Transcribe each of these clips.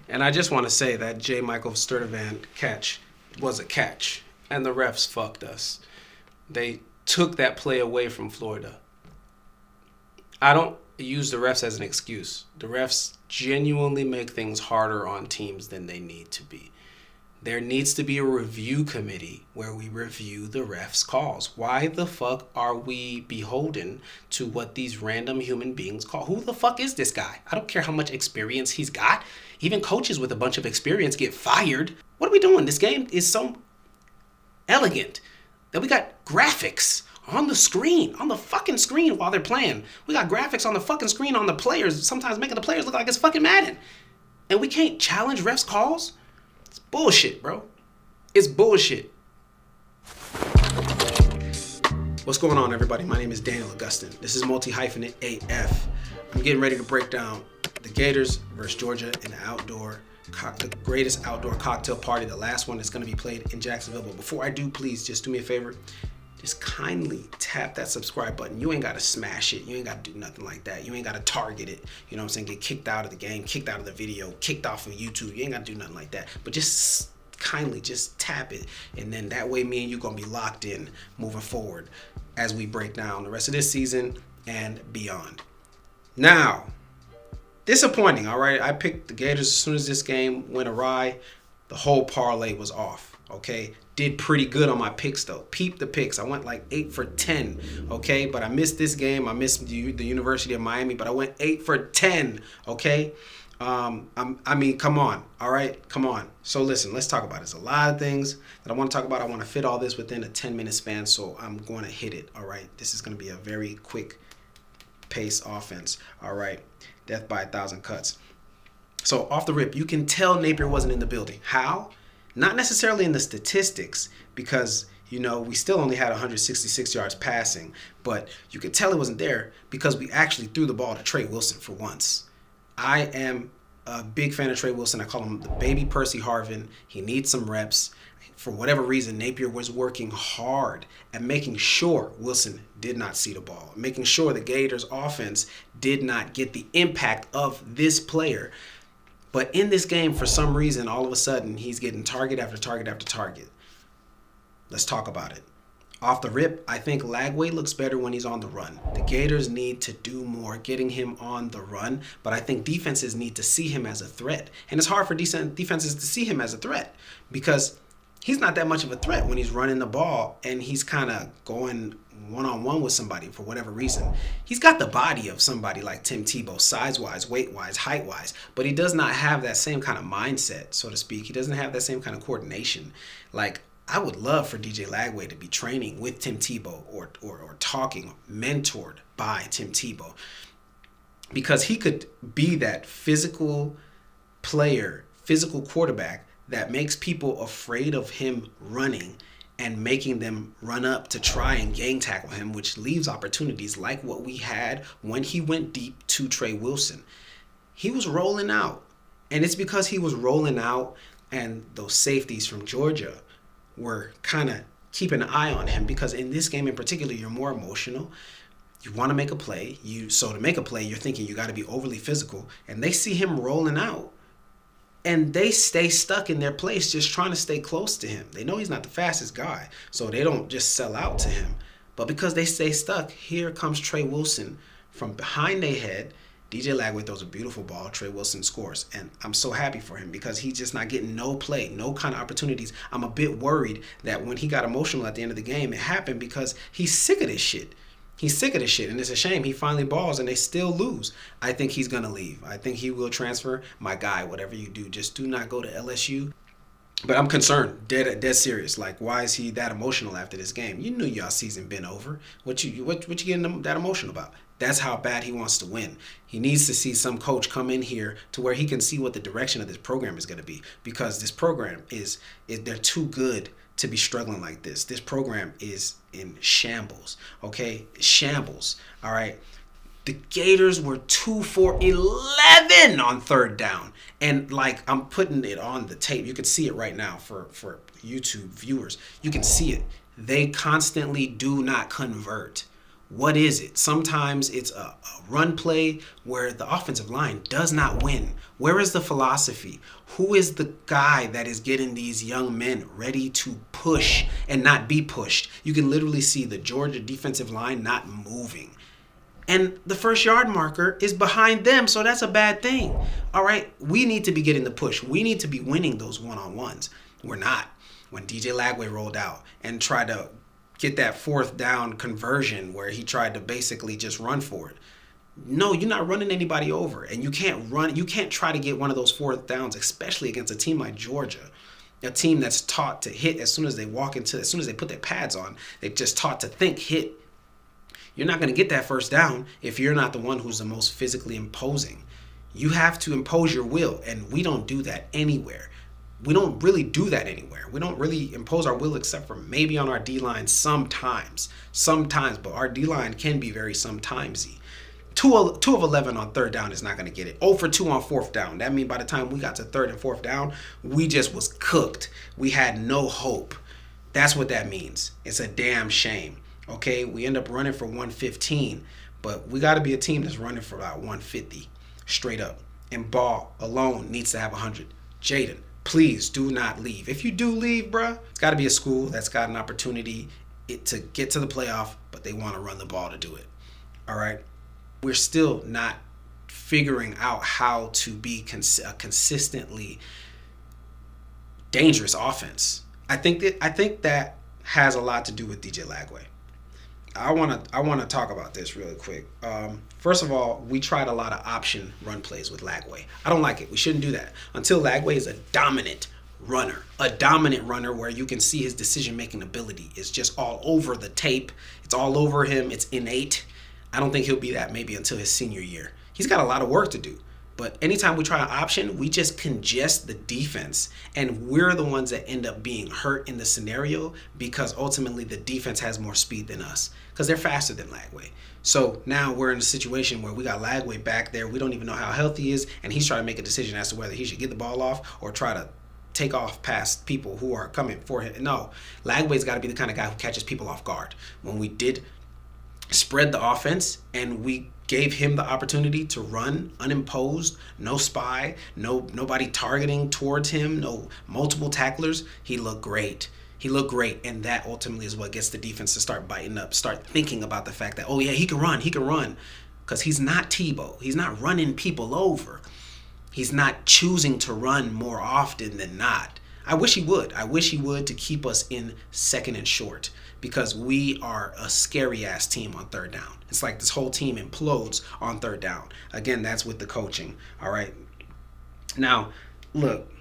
And I just want to say that J. Michael Sturdivant catch was a catch, and the refs fucked us. They took that play away from Florida. I don't use the refs as an excuse. The refs genuinely make things harder on teams than they need to be. There needs to be a review committee where we review the refs' calls. Why the fuck are we beholden to what these random human beings call? Who the fuck is this guy? I don't care how much experience he's got. Even coaches with a bunch of experience get fired. What are we doing? This game is so elegant that we got graphics on the screen, on the fucking screen while they're playing. We got graphics on the fucking screen on the players, sometimes making the players look like it's fucking Madden. And we can't challenge refs' calls? It's bullshit, bro. It's bullshit. What's going on, everybody? My name is Daniel Augustin. This is multi-hyphenate AF. I'm getting ready to break down the Gators versus Georgia in the greatest outdoor cocktail party, the last one that's going to be played in Jacksonville. But before I do, please just do me a favor. Just kindly tap that subscribe button. You ain't got to smash it. You ain't got to do nothing like that. You ain't got to target it. You know what I'm saying? Get kicked out of the game, kicked out of the video, kicked off of YouTube. You ain't got to do nothing like that. But just kindly just tap it. And then that way me and you going to be locked in moving forward as we break down the rest of this season and beyond. Now, disappointing, all right? I picked the Gators as soon as this game went awry. The whole parlay was off, okay? Did pretty good on my picks, though. Peep the picks. I went like 8 for 10, okay? But I missed this game. I missed the University of Miami, but I went 8 for 10, okay? I mean, come on, all right? Come on. So listen, let's talk about it. There's a lot of things that I want to talk about. I want to fit all this within a 10-minute span, so I'm going to hit it, all right? This is going to be a very quick pace offense, all right? Death by 1,000 cuts. So off the rip, you can tell Napier wasn't in the building. How? Not necessarily in the statistics, because, you know, we still only had 166 yards passing, but you could tell it wasn't there because we actually threw the ball to Trey Wilson for once. I am a big fan of Trey Wilson. I call him the baby Percy Harvin. He needs some reps. For whatever reason, Napier was working hard at making sure Wilson did not see the ball, making sure the Gators offense did not get the impact of this player. But in this game, for some reason, all of a sudden, he's getting target after target after target. Let's talk about it. Off the rip, I think Lagway looks better when he's on the run. The Gators need to do more getting him on the run, but I think defenses need to see him as a threat. And it's hard for defenses to see him as a threat because he's not that much of a threat when he's running the ball and he's kind of going one-on-one with somebody for whatever reason. He's got the body of somebody like Tim Tebow, size-wise, weight-wise, height-wise, but he does not have that same kind of mindset, so to speak. He doesn't have that same kind of coordination. Like, I would love for DJ Lagway to be training with Tim Tebow or talking, mentored by Tim Tebow, because he could be that physical player, physical quarterback that makes people afraid of him running and making them run up to try and gang tackle him, which leaves opportunities like what we had when he went deep to Trey Wilson. He was rolling out, and it's because he was rolling out and those safeties from Georgia were kind of keeping an eye on him, because in this game in particular, you're more emotional. You want to make a play. So to make a play, you're thinking you got to be overly physical, and they see him rolling out. And they stay stuck in their place just trying to stay close to him. They know he's not the fastest guy, so they don't just sell out to him. But because they stay stuck, here comes Trey Wilson from behind their head. DJ Lagway throws a beautiful ball. Trey Wilson scores. And I'm so happy for him because he's just not getting no play, no kind of opportunities. I'm a bit worried that when he got emotional at the end of the game, it happened because he's sick of this shit. He's sick of this shit, and it's a shame. He finally balls, and they still lose. I think he's going to leave. I think he will transfer. My guy, whatever you do, just do not go to LSU. But I'm concerned, dead serious. Like, why is he that emotional after this game? You knew y'all season been over. What you getting that emotional about? That's how bad he wants to win. He needs to see some coach come in here to where he can see what the direction of this program is going to be, because this program they're too good to be struggling like this. This program is in shambles, okay? Shambles, all right? The Gators were 2 for 11 on third down. And, like, I'm putting it on the tape. You can see it right now for YouTube viewers. You can see it. They constantly do not convert. What is it? Sometimes it's a run play where the offensive line does not win. Where is the philosophy? Who is the guy that is getting these young men ready to push and not be pushed? You can literally see the Georgia defensive line not moving. And the first yard marker is behind them, so that's a bad thing. All right, we need to be getting the push. We need to be winning those one-on-ones. We're not. When DJ Lagway rolled out and tried to get that fourth down conversion where he tried to basically just run for it. No, you're not running anybody over. And you can't try to get one of those fourth downs, especially against a team like Georgia. A team that's taught to hit as soon as they put their pads on. They're just taught to think hit. You're not going to get that first down if you're not the one who's the most physically imposing. You have to impose your will, and we don't do that anywhere. We don't really do that anywhere. We don't really impose our will except for maybe on our D-line sometimes, but our D-line can be very sometimesy. 2 of 11 on third down is not going to get it. 0 for 2 on fourth down. That means by the time we got to third and fourth down, we just was cooked. We had no hope. That's what that means. It's a damn shame. Okay, we end up running for 115, but we got to be a team that's running for about 150 straight up. And Ball alone needs to have 100. Jaden, please do not leave. If you do leave, bruh, it's got to be a school that's got an opportunity to get to the playoff, but they want to run the ball to do it. All right? We're still not figuring out how to be a consistently dangerous offense. I think that has a lot to do with DJ Lagway. I want to talk about this really quick. First of all, we tried a lot of option run plays with Lagway. I don't like it. We shouldn't do that until Lagway is a dominant runner where you can see his decision-making ability is just all over the tape. It's all over him. It's innate. I don't think he'll be that maybe until his senior year. He's got a lot of work to do. But anytime we try an option, we just congest the defense, and we're the ones that end up being hurt in the scenario because ultimately the defense has more speed than us because they're faster than Lagway. So now we're in a situation where we got Lagway back there. We don't even know how healthy he is, and he's trying to make a decision as to whether he should get the ball off or try to take off past people who are coming for him. No, Lagway's got to be the kind of guy who catches people off guard. When we did spread the offense and we gave him the opportunity to run unimposed, no spy, nobody targeting towards him, no multiple tacklers, he looked great. And that ultimately is what gets the defense to start biting up, start thinking about the fact that, oh yeah, he can run. Because he's not Tebow. He's not running people over. He's not choosing to run more often than not. I wish he would to keep us in second and short, because we are a scary-ass team on third down. It's like this whole team implodes on third down. Again, that's with the coaching, all right? Now, look.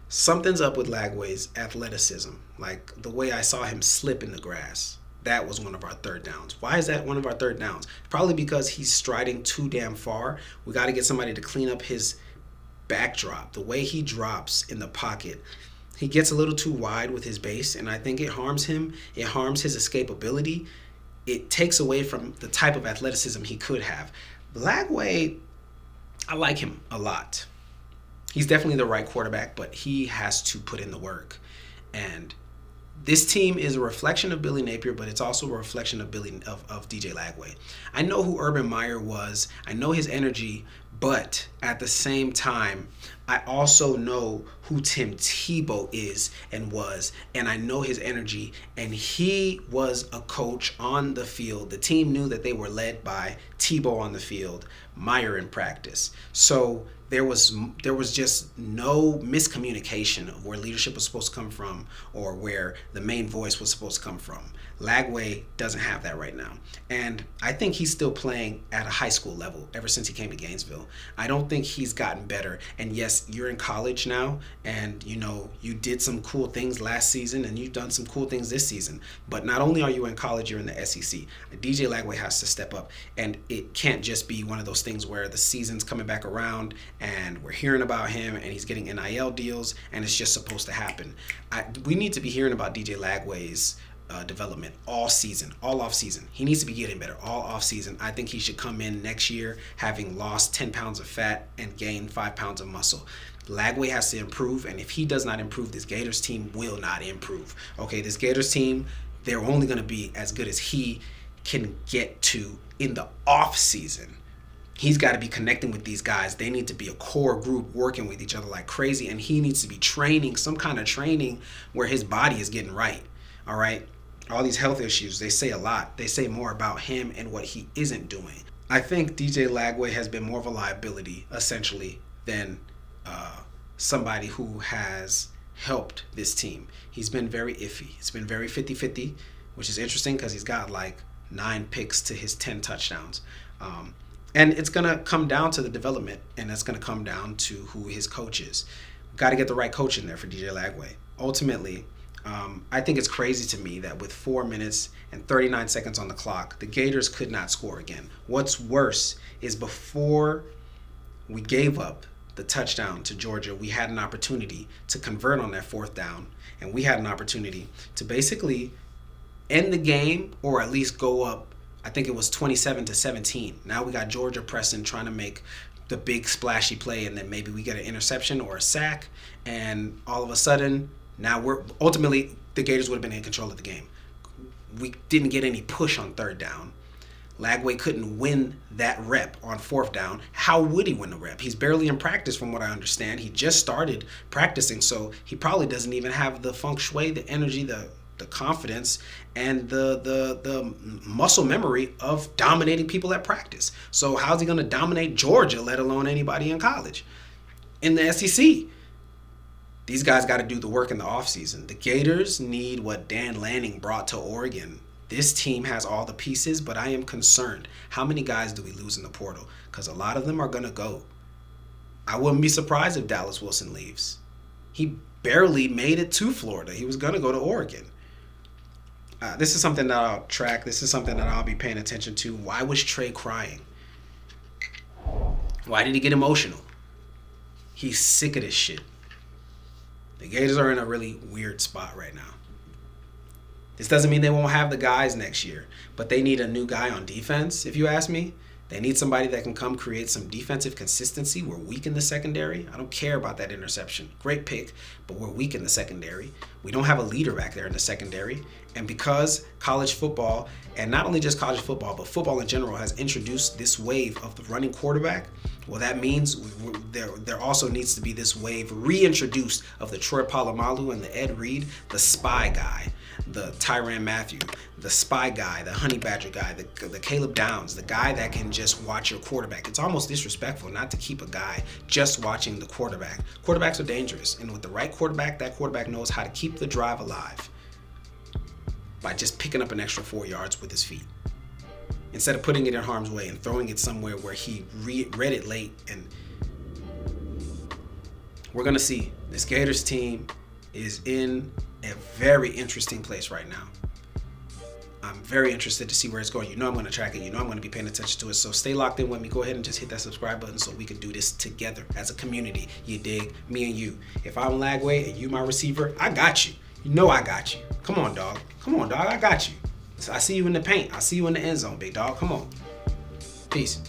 Something's up with Lagway's athleticism. Like the way I saw him slip in the grass. That was one of our third downs. Why is that one of our third downs? Probably because he's striding too damn far. We got to get somebody to clean up his backdrop. The way he drops in the pocket, he gets a little too wide with his base, and I think it harms him. It harms his escapability. It takes away from the type of athleticism he could have. Lagway, I like him a lot. He's definitely the right quarterback, but he has to put in the work. And this team is a reflection of Billy Napier, but it's also a reflection of DJ Lagway. I know who Urban Meyer was. I know his energy, but at the same time, I also know who Tim Tebow is and was, and I know his energy, and he was a coach on the field. The team knew that they were led by Tebow on the field, Meyer in practice. So there was just no miscommunication of where leadership was supposed to come from or where the main voice was supposed to come from. Lagway doesn't have that right now. And I think he's still playing at a high school level ever since he came to Gainesville. I don't think he's gotten better. And yes, you're in college now, and you did some cool things last season and you've done some cool things this season. But not only are you in college, you're in the SEC. DJ Lagway has to step up, and it can't just be one of those things where the season's coming back around and we're hearing about him and he's getting NIL deals and it's just supposed to happen. We need to be hearing about DJ Lagway's development all season, all off season. He needs to be getting better all off season. I think he should come in next year having lost 10 pounds of fat and gained 5 pounds of muscle. Lagway has to improve, and if he does not improve, this Gators team will not improve. Okay, this Gators team, they're only going to be as good as he can get to in the off season. He's got to be connecting with these guys. They need to be a core group working with each other like crazy, and he needs to be training, some kind of training where his body is getting right. All right? All these health issues, they say a lot. They say more about him and what he isn't doing. I think DJ Lagway has been more of a liability, essentially, than somebody who has helped this team. He's been very iffy. It's been very 50-50, which is interesting because he's got like 9 picks to his 10 touchdowns. And it's going to come down to the development, and that's going to come down to who his coach is. Got to get the right coach in there for DJ Lagway. Ultimately, I think it's crazy to me that with 4 minutes and 39 seconds on the clock, the Gators could not score again. What's worse is before we gave up the touchdown to Georgia, we had an opportunity to convert on that 4th down, and we had an opportunity to basically end the game or at least go up. I think it was 27-17. Now we got Georgia pressing, trying to make the big splashy play, and then maybe we get an interception or a sack, and all of a sudden, now ultimately the Gators would have been in control of the game. We didn't get any push on 3rd down. Lagway couldn't win that rep on 4th down. How would he win the rep? He's barely in practice from what I understand. He just started practicing, so he probably doesn't even have the feng shui, the energy, the confidence, and the muscle memory of dominating people at practice. So how's he going to dominate Georgia, let alone anybody in college? In the SEC, these guys got to do the work in the offseason. The Gators need what Dan Lanning brought to Oregon. This team has all the pieces, but I am concerned. How many guys do we lose in the portal? Because a lot of them are going to go. I wouldn't be surprised if Dallas Wilson leaves. He barely made it to Florida. He was going to go to Oregon. This is something that I'll track. This is something that I'll be paying attention to. Why was Trey crying? Why did he get emotional? He's sick of this shit. The Gators are in a really weird spot right now. This doesn't mean they won't have the guys next year, but they need a new guy on defense, if you ask me. They need somebody that can come create some defensive consistency. We're weak in the secondary. I don't care about that interception. Great pick, but we're weak in the secondary. We don't have a leader back there in the secondary. And because college football, and not only just college football, but football in general, has introduced this wave of the running quarterback, well, that means there also needs to be this wave reintroduced of the Troy Polamalu and the Ed Reed, the spy guy, the Tyrann Mathieu, the spy guy, the honey badger guy, the Caleb Downs, the guy that can just watch your quarterback. It's almost disrespectful not to keep a guy just watching the quarterback. Quarterbacks are dangerous, and with the right quarterback, that quarterback knows how to keep the drive alive by just picking up an extra 4 yards with his feet, instead of putting it in harm's way and throwing it somewhere where he read it late. And we're going to see. This Gators team is in a very interesting place right now. I'm very interested to see where it's going. You know I'm going to track it. You know I'm going to be paying attention to it. So stay locked in with me. Go ahead and just hit that subscribe button so we can do this together as a community. You dig? Me and you. If I'm Lagway and you my receiver, I got you. You know I got you. Come on, dog. Come on, dog. I got you. So I see you in the paint. I see you in the end zone, big dog. Come on. Peace.